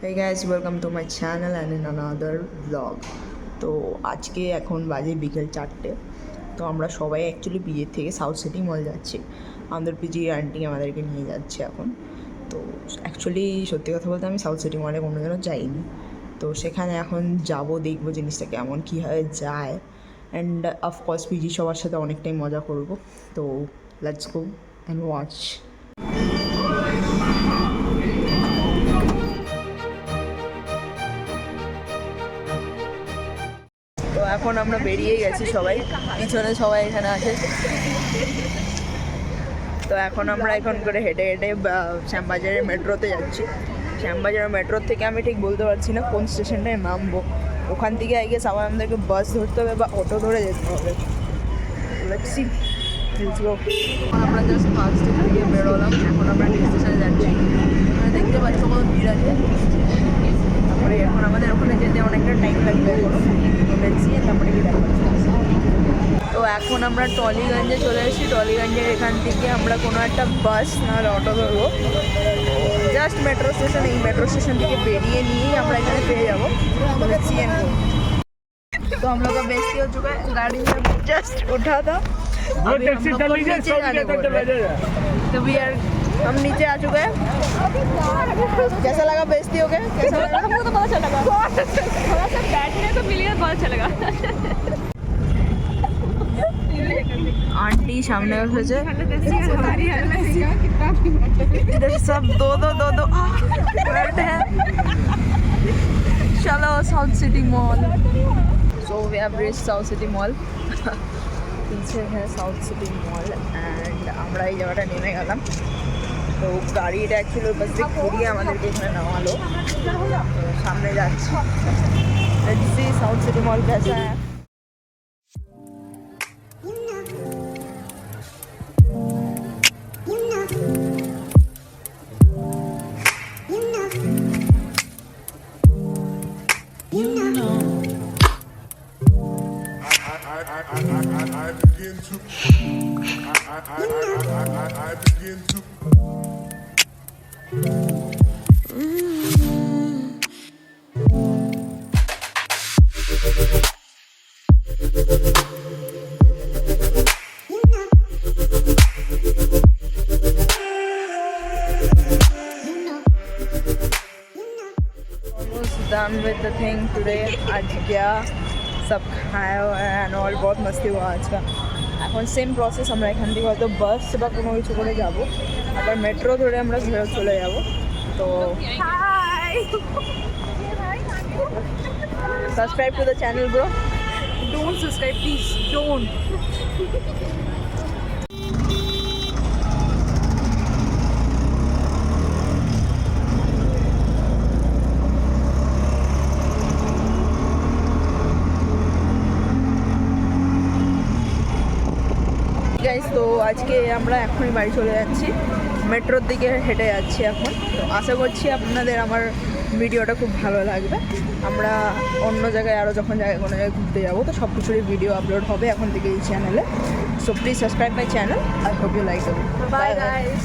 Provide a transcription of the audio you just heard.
Hey guys, welcome to my channel and in another vlog. তো আজকে এখন বাজে বিকেল 4টে। তো আমরা সবাই অ্যাকচুয়ালি পিজির থেকে সাউথ সিটি মল যাচ্ছি। আমাদের পিজির আন্টি আমাদেরকে নিয়ে যাচ্ছে এখন। তো অ্যাকচুয়ালি সত্যি কথা বলতে আমি সাউথ সিটি মলে কোনোদিনও যাইনি। তো সেখানে এখন যাব, দেখবো জিনিসটা কেমন কীভাবে যায়, অ্যান্ড অফকোর্স পিজি সবার সাথে অনেকটাই মজা করব। তো লেটস গো অ্যান্ড ওয়াচ। তো এখন আমরা বেরিয়ে গেছি সবাই, পিছনে সবাই এখানে আছে। তো এখন আমরা এখন করে হেঁটে হেঁটে শ্যামবাজারের মেট্রোতে যাচ্ছি। শ্যামবাজারের মেট্রোর থেকে আমি ঠিক বলতে পারছি না কোন স্টেশনটায় নামবো। ওখান থেকে আই গেস আবার আমাদেরকে বাস ধরতে হবে বা অটো ধরে যেতে হবে। আমরা জাস্ট ফার্স্ট স্টেশন গিয়ে বেরোলাম, এখন আমরা নেক্সট স্টেশনে যাচ্ছি। দেখতে পাচ্ছ কত ভিড় আছে। তারপরে এখন আমাদের ওখানে যেতে অনেকটা টাইম লাগবে এখনো, তারপরে কি দেখা। তো এখন আমরা টলিগঞ্জে চলে এসেছি। টলিগঞ্জের এখান থেকে আমরা কোনো একটা বাস নাহলে অটো ধরবো। জাস্ট মেট্রো স্টেশন, এই মেট্রো স্টেশন থেকে বেরিয়ে নিয়েই আমরা এখানে পেয়ে যাবো। तो हम लोग का बेइज्जती हो चुका है, गाड़ी में जस्ट उठा था, अभी हम लोग को नीचे जाने बोल रहे हैं। तो हम नीचे आ चुके हैं। कैसा लगा बेइज्जती हो गया? कैसा लगा? हमको तो पता चला थोड़ा सा बैठने तो मिली, बहुत अच्छा लगा। आंटी सामने उठे इधर सब दो बैठे हैं। चलो South City Mall. So we have reached South City Mall. पीछे है साउथ सिटी मॉल एंड আমরা এই জায়গাটা নেমে গেলাম। তো গাড়িটা অ্যাকচুয়ালি বাস দিয়ে ঘুরিয়ে আমাদেরকে এখানে নামালো। তো সামনে যাচ্ছি। Let's see south City mall कैसा है। I begin to almost done with the thing today. आज गया, सब खाया एंड ऑल, बहुत मस्ती हुआ आज का। এখন সেম প্রসেস, আমরা এখান থেকে হয়তো বাস বা কোনো কিছু করে যাব, আবার মেট্রো ধরে আমরা চলে যাব। তো subscribe to the channel bro. Don't subscribe, please. Don't. Guys, তো আজকে আমরা এখনই বাড়ি চলে যাচ্ছি, মেট্রোর দিকে হেঁটে যাচ্ছি এখন। তো আশা করছি আপনাদের আমার ভিডিওটা খুব ভালো লাগবে। আমরা অন্য জায়গায় আরও যখন কোনো জায়গায় ঘুরতে যাবো তো সব কিছুরই ভিডিও আপলোড হবে এখন থেকে এই চ্যানেলে। So please subscribe my channel. I hope you like the video. Bye guys.